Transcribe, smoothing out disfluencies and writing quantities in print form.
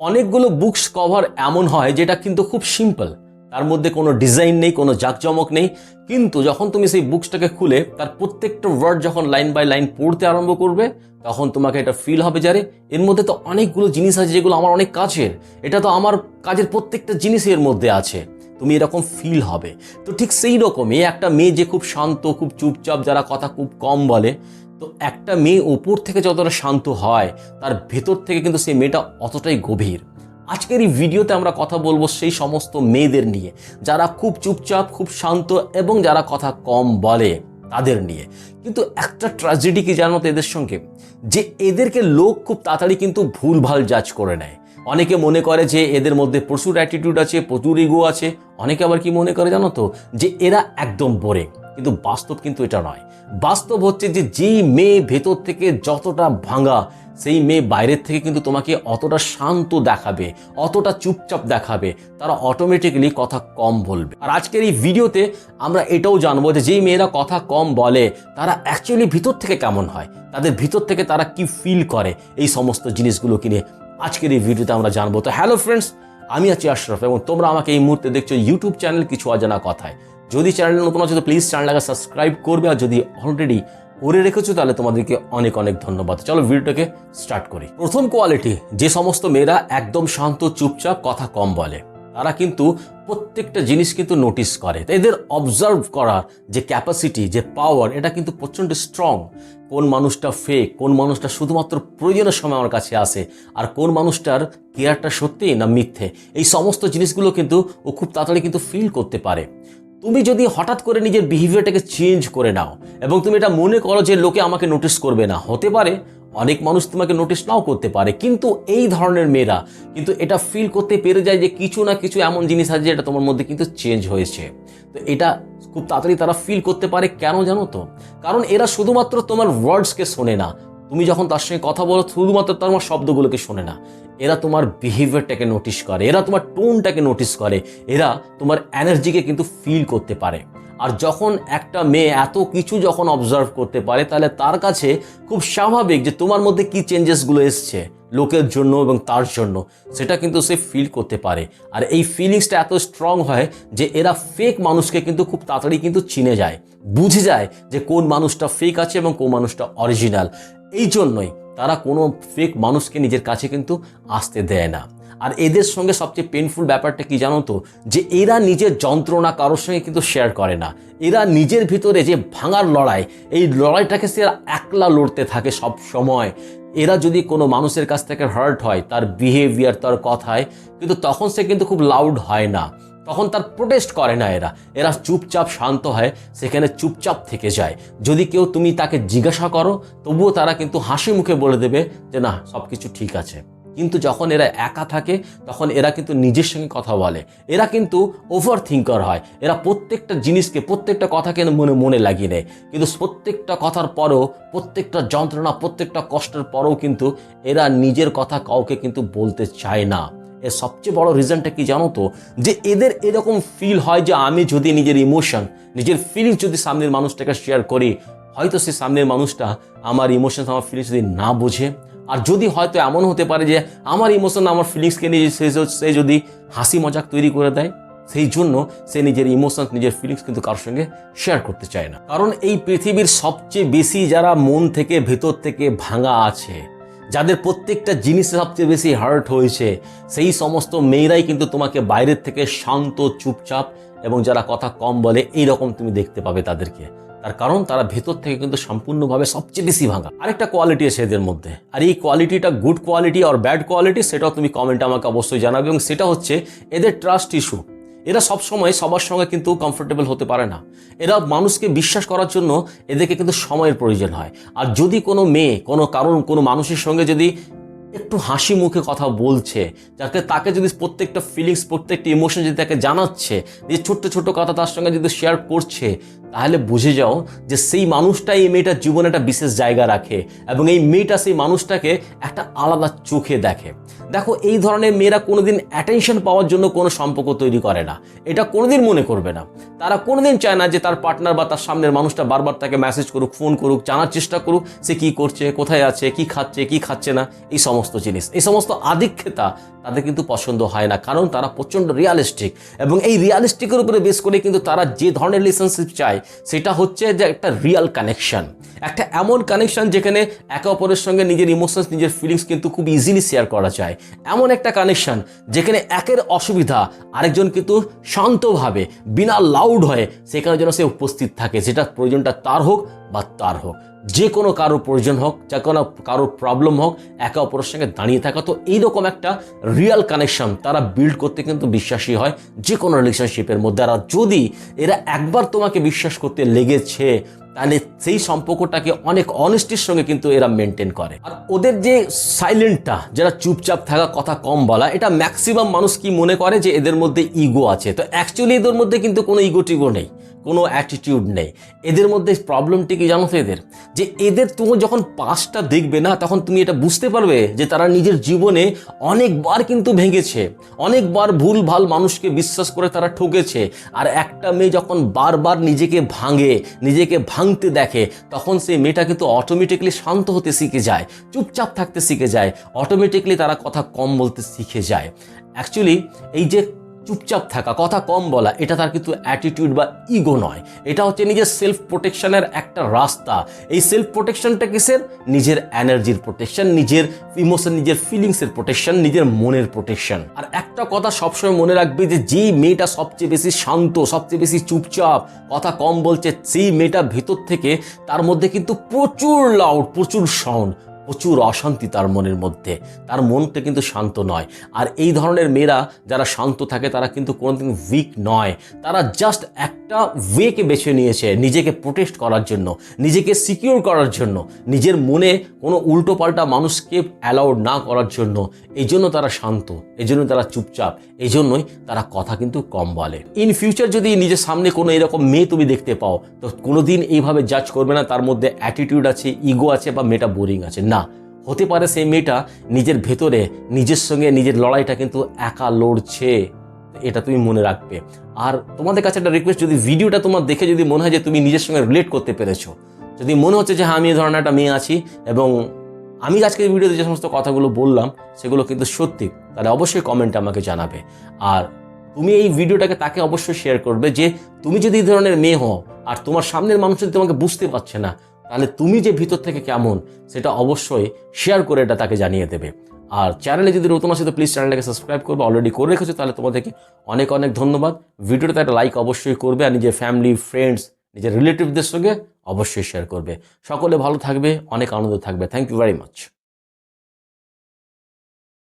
অনেকগুলো books cover এমন হয় যেটা কিন্তু খুব সিম্পল, তার মধ্যে কোনো ডিজাইন নেই, কোনো জাঁকজমক নেই, কিন্তু যখন তুমি সেই বুকসটাকে খুলে তার প্রত্যেকটা ওয়ার্ড যখন লাইন বাই লাইন পড়তে আরম্ভ করবে তখন তোমাকে এটা ফিল হবে যে এর মধ্যে তো অনেকগুলো জিনিস আছে যেগুলো আমার অনেক কাছের, এটা তো আমার কাজের প্রত্যেকটা জিনিসই এর মধ্যে আছে, তুমি এরকম ফিল হবে। তো ঠিক সেই রকমই একটা মেয়ে যে খুব শান্ত, খুব চুপচাপ, যারা কথা খুব কম বলে, তো একটা মেয়ে উপর থেকে যতটা শান্ত হয় তার ভেতর থেকে কিন্তু সেই মেয়েটা অতটাই গভীর। আজকের এই ভিডিওতে আমরা কথা বলবো সেই সমস্ত মেয়েদের নিয়ে যারা খুব চুপচাপ, খুব শান্ত এবং যারা কথা কম বলে তাদের নিয়ে। কিন্তু একটা ট্র্যাজেডি কি জানো তো এদের সঙ্গে, যে এদেরকে লোক খুব তাড়াতাড়ি কিন্তু ভুলভাল জাজ করে নেয়। অনেকে মনে করে যে এদের মধ্যে প্রচুর অ্যাটিটিউড আছে, প্রচুর ইগো আছে, অনেকে আবার কি মনে করে জানো তো যে এরা একদম বোরিং, কিন্তু বাস্তব কিন্তু এটা নয়। বাস্তব হচ্ছে যে যেই মেয়ে ভেতর থেকে যতটা ভাঙা, সেই মেয়ে বাইরের থেকে কিন্তু তোমাকে অতটা শান্ত দেখাবে, অতটা চুপচাপ দেখাবে, তারা অটোমেটিক্যালি কথা কম বলবে। আর আজকের এই ভিডিওতে আমরা এটাও জানবো যে যেই মেয়েরা কথা কম বলে তারা অ্যাকচুয়ালি ভিতর থেকে কেমন হয়, তাদের ভিতর থেকে তারা কি ফিল করে, এই সমস্ত জিনিসগুলোকে নিয়ে আজকের এই ভিডিওতে আমরা জানবো। তো হ্যালো ফ্রেন্ডস, আমি আছি আশরাফ এবং তোমরা আমাকে এই মুহূর্তে দেখছো ইউটিউব চ্যানেল কিছু অজানা কথায়। যদি চ্যানেল নতুন আছে তো প্লিজ চ্যানেলটাকে সাবস্ক্রাইব করবে, আর যদি অলরেডি করে রেখেছো তাহলে তোমাদেরকে অনেক অনেক ধন্যবাদ। চলো ভিডিওটাকে স্টার্ট করি। প্রথম কোয়ালিটি, যে সমস্ত মেয়েরা একদম শান্ত, চুপচাপ, কথা কম বলে, তারা কিন্তু প্রত্যেকটা জিনিস কিন্তু নোটিস করে। এদের অবজার্ভ করার যে ক্যাপাসিটি, যে পাওয়ার, এটা কিন্তু প্রচণ্ড স্ট্রং। কোন মানুষটা ফেক, কোন মানুষটা শুধুমাত্র প্রয়োজনের সময় আমার কাছে আসে, আর কোন মানুষটার কেয়ারটা সত্যি না মিথ্যে, এই সমস্ত জিনিসগুলো কিন্তু ও খুব তাড়াতাড়ি কিন্তু ফিল করতে পারে। তুমি যদি হঠাৎ করে নিজের বিহেভিয়ারটাকে চেঞ্জ করে নাও এবং তুমি এটা মনে করো যে লোকে আমাকে নোটিস করবে না, হতে পারে অনেক মানুষ তোমাকে নোটিস নাও করতে পারে, কিন্তু এই ধরনের মেয়েরা কিন্তু এটা ফিল করতে পেরে যায় যে কিছু না কিছু এমন জিনিস আছে যেটা তোমার মধ্যে কিন্তু চেঞ্জ হয়েছে। তো এটা খুব তাড়াতাড়ি তারা ফিল করতে পারে। কেন জানো তো? কারণ এরা শুধুমাত্র তোমার ওয়ার্ডসকে শোনে না, তুমি যখন তার সঙ্গে কথা বলো শুধুমাত্র তোমার শব্দগুলোকে শোনে না, এরা তোমার বিহেভিয়ারটাকে নোটিস করে, এরা তোমার টোনটাকে নোটিস করে, এরা তোমার এনার্জিকে কিন্তু ফিল করতে পারে। আর যখন একটা মেয়ে এত কিছু যখন অবজার্ভ করতে পারে তাহলে তার কাছে খুব স্বাভাবিক যে তোমার মধ্যে কি চেঞ্জেসগুলো এসছে লোকের জন্য এবং তার জন্য, সেটা কিন্তু সে ফিল করতে পারে। আর এই ফিলিংসটা এত স্ট্রং হয় যে এরা ফেক মানুষকে কিন্তু খুব তাড়াতাড়ি কিন্তু চিনে যায়, বুঝে যায় যে কোন মানুষটা ফেক আছে এবং কোন মানুষটা অরিজিনাল। এই জন্যই তারা কোনো ফেক মানুষকে নিজের কাছে কিন্তু আসতে দেয় না। আর এদের সঙ্গে সবচেয়ে পেনফুল ব্যাপারটা কি জানো তো, যে এরা নিজের যন্ত্রণা কারোর সঙ্গে কিন্তু শেয়ার করে না। এরা নিজের ভিতরে যে ভাঙার লড়াই, এই লড়াইটাকে সে একলা লড়তে থাকে সব সময়। এরা যদি কোনো মানুষের কাছ থেকে হার্ট হয় তার বিহেভিয়ার, তার কথায়, কিন্তু তখন সে কিন্তু খুব লাউড হয় না, তখন তার প্রোটেস্ট করে না। এরা চুপচাপ শান্ত হয়, সেখানে চুপচাপ থেকে যায়। যদি কেউ তুমি তাকে জিজ্ঞাসা করো তবুও তারা কিন্তু হাসি মুখে বলে দেবে যে না, সব কিছু ঠিক আছে। কিন্তু যখন এরা একা থাকে তখন এরা কিন্তু নিজের সঙ্গে কথা বলে, এরা কিন্তু ওভার থিঙ্কার হয়। এরা প্রত্যেকটা জিনিসকে, প্রত্যেকটা কথাকে মনে লাগিয়ে নেয়, কিন্তু প্রত্যেকটা কথার পরেও, প্রত্যেকটা যন্ত্রণা, প্রত্যেকটা কষ্টের পরেও কিন্তু এরা নিজের কথা কাউকে কিন্তু বলতে চায় না। এর সবচেয়ে বড় রিজনটা কি জানো তো, যে এদের এরকম ফিল হয় যে আমি যদি নিজের ইমোশন, নিজের ফিলিংস যদি সামনের মানুষটাকে শেয়ার করি, হয়তো সে সামনের মানুষটা আমার ইমোশনস, আমার ফিলিংস যদি না বোঝে, আর যদি হয়তো এমন হতে পারে যে আমার ইমোশন, আমার ফিলিংসকে নিয়ে সে যদি হাসি মজাক তৈরি করে দেয়, সেই জন্য সে নিজের ইমোশন, নিজের ফিলিংস কিন্তু কারোর সঙ্গে শেয়ার করতে চায় না। কারণ এই পৃথিবীর সবচেয়ে বেশি যারা মন থেকে, ভেতর থেকে ভাঙা আছে, যাদের প্রত্যেকটা জিনিসে সবচেয়ে বেশি হার্ট হয়েছে, সেই সমস্ত মেয়েরাই কিন্তু তোমাকে বাইরের থেকে শান্ত, চুপচাপ এবং যারা কথা কম বলে এইরকম তুমি দেখতে পাবে তাদেরকে। তার কারণ তারা ভেতর থেকে কিন্তু সম্পূর্ণভাবে সবচেয়ে বেশি ভাঙা। আরেকটা কোয়ালিটি আছে এদের মধ্যে, আর এই কোয়ালিটিটা গুড কোয়ালিটি আর ব্যাড কোয়ালিটি, সেটাও তুমি কমেন্টে আমাকে অবশ্যই জানাবে। এবং সেটা হচ্ছে এদের ট্রাস্ট ইস্যু। এরা সবসময় সবার সঙ্গে কিন্তু কমফোর্টেবল হতে পারে না। এরা মানুষকে বিশ্বাস করার জন্য এদেরকে কিন্তু সময়ের প্রয়োজন হয়। আর যদি কোনো মেয়ে কোনো মানুষের সঙ্গে যদি একটু হাসি মুখে কথা বলছে, যাতে তাকে যদি প্রত্যেকটা ফিলিংস, প্রত্যেকটা ইমোশন যদি তাকে জানাচ্ছে, যে ছোট্ট ছোট্ট কথা তার সঙ্গে যদি শেয়ার করছে, তাহলে বুঝে যাও যে সেই মানুষটাই এই মেয়েটার জীবনে একটা বিশেষ জায়গা রাখে এবং এই মেয়েটা সেই মানুষটাকে একটা আলাদা চোখে দেখে। দেখো, এই ধরনের মেয়েরা কোনোদিন অ্যাটেনশন পাওয়ার জন্য কোনো সম্পর্ক তৈরি করে না, এটা কোনোদিন মনে করবে না। তারা কোনোদিন চায় না যে তার পার্টনার বা তার সামনের মানুষটা বারবার তাকে মেসেজ করুক, ফোন করুক, জানার চেষ্টা করুক সে কি করছে, কোথায় আছে, কি খাচ্ছে, কি খাচ্ছে না, এই সমস্ত জিনিস, এই সমস্ত আধিক্যতা তাদের কিন্তু পছন্দ হয় না, কারণ তারা প্রচণ্ড রিয়ালিস্টিক। এবং এই রিয়ালিস্টিকের উপরে বেস করে কিন্তু তারা যে ধরনের রিলেশনশিপ চায় সেটা হচ্ছে যে একটা রিয়াল কানেকশন, একটা এমন কানেকশন যেখানে একে অপরের সঙ্গে নিজের ইমোশনস, নিজের ফিলিংস কিন্তু খুব ইজিলি শেয়ার করা যায়। এমন একটা কানেকশন যেখানে একের অসুবিধা আরেকজন কিন্তু শান্তভাবে বিনা লাউড হয়ে সেখানে যেন সে উপস্থিত থাকে, যেটা প্রয়োজনটা তার হোক বা তার হোক, যে কোনো কারোর প্রয়োজন হোক, যে কোনো কারোর প্রবলেম হোক, একে অপরের সঙ্গে দাঁড়িয়ে থাকা। তো এইরকম একটা রিয়াল কানেকশন তারা বিল্ড করতে কিন্তু বিশ্বাসী হয় যে কোনো রিলেশনশিপের মধ্যে। আর যদি এরা একবার তোমাকে বিশ্বাস করতে লেগেছে তাহলে সেই সম্পর্কটাকে অনেক অনেস্টির সঙ্গে কিন্তু এরা মেনটেন করে। আর ওদের যে সাইলেন্টটা, যারা চুপচাপ থাকা, কথা কম বলা, এটা ম্যাক্সিমাম মানুষ কি মনে করে যে এদের মধ্যে ইগো আছে। তো অ্যাকচুয়ালি এদের মধ্যে কিন্তু কোনো ইগো টিগো নেই, কোনো অ্যাটিটিউড নেই। এদের মধ্যে প্রবলেমটি কি জানো তো, যে এদের তুমি যখন পাস্টটা দেখবে না তখন তুমি এটা বুঝতে পারবে যে তারা নিজের জীবনে অনেকবার কিন্তু ভেঙেছে, অনেকবার ভুল ভাল মানুষকে বিশ্বাস করে তারা ঠকেছে। আর একটা মেয়ে যখন বারবার নিজেকে ভাঙে, নিজেকে ভাঙতে দেখে, তখন সেই মেয়েটা কিন্তু অটোমেটিকলি শান্ত হতে শিখে যায়, চুপচাপ থাকতে শিখে যায়, অটোমেটিকলি তারা কথা কম বলতে শিখে যায়। অ্যাকচুয়ালি এই যে চুপচাপ থাকা, কথা কম বলা, এটা তার কিন্তু অ্যাটিটিউড বা ইগো নয়, এটা হচ্ছে নিজের সেলফ প্রোটেকশনের একটা রাস্তা। এই সেলফ প্রোটেকশনটা কিসের? নিজের এনার্জির প্রোটেকশন, নিজের ইমোশন, নিজের ফিলিংসের প্রোটেকশন, নিজের মনের প্রোটেকশন। আর একটা কথা সবসময় মনে রাখবে যে যেই মেয়েটা সবচেয়ে বেশি শান্ত, সবচেয়ে বেশি চুপচাপ, কথা কম বলছে, সেই মেয়েটা ভেতর থেকে তার মধ্যে কিন্তু প্রচুর লাউড, প্রচুর সাউন্ড, প্রচুর অশান্তি তার মনের মধ্যে, তার মনটা কিন্তু শান্ত নয়। আর এই ধরনের মেয়েরা যারা শান্ত থাকে তারা কিন্তু কোনোদিন উইক নয়, তারা জাস্ট একটা ওয়েকে বেছে নিয়েছে নিজেকে প্রোটেক্ট করার জন্য, নিজেকে সিকিউর করার জন্য, নিজের মনে কোনো উল্টো পাল্টা মানুষকে অ্যালাউড না করার জন্য। এই জন্য তারা শান্ত, এই জন্য তারা চুপচাপ, এই জন্যই তারা কথা কিন্তু কম বলে। ইন ফিউচার যদি নিজের সামনে কোনো এরকম মেয়ে তুমি দেখতে পাও তো কোনোদিন এইভাবে জাজ করবে না তার মধ্যে অ্যাটিটিউড আছে, ইগো আছে বা মেয়েটা বোরিং আছে। না, হতে পারে সেই মেয়েটা নিজের ভেতরে নিজের সঙ্গে নিজের লড়াইটা কিন্তু একা লড়ছে, এটা তুমি মনে রাখবে। আর তোমাদের কাছে একটা রিকোয়েস্ট, যদি ভিডিওটা তোমার দেখে যদি মনে হয় যে তুমি নিজের সঙ্গে রিলেট করতে পেরেছো, যদি মনে হচ্ছে যে হ্যাঁ আমি এই ধরনের একটা মেয়ে আছি এবং আমি আজকের ভিডিওতে যে সমস্ত কথাগুলো বললাম সেগুলো কিন্তু সত্যি, তাহলে অবশ্যই কমেন্টে আমাকে জানাবে। আর তুমি এই ভিডিওটাকে তাকে অবশ্যই শেয়ার করবে যে তুমি যদি এই ধরনের মেয়ে হও আর তোমার সামনের মানুষ যদি তোমাকে বুঝতে পারছে না, তাহলে তুমি যে ভিতর থেকে কেমন সেটা অবশ্যই শেয়ার করে এটা তাকে জানিয়ে দেবে। আর চ্যানেলে যদি নতুন আসে তো প্লিজ চ্যানেলটাকে সাবস্ক্রাইব করবে, অলরেডি করে রেখেছো তাহলে তোমাদেরকে অনেক অনেক ধন্যবাদ। ভিডিওটাতে একটা লাইক অবশ্যই করবে আর নিজের ফ্যামিলি, ফ্রেন্ডস, নিজের রিলেটিভদের সঙ্গে অবশ্যই শেয়ার করবে। সকলে ভালো থাকবে, অনেক আনন্দ থাকবে। Thank you very much.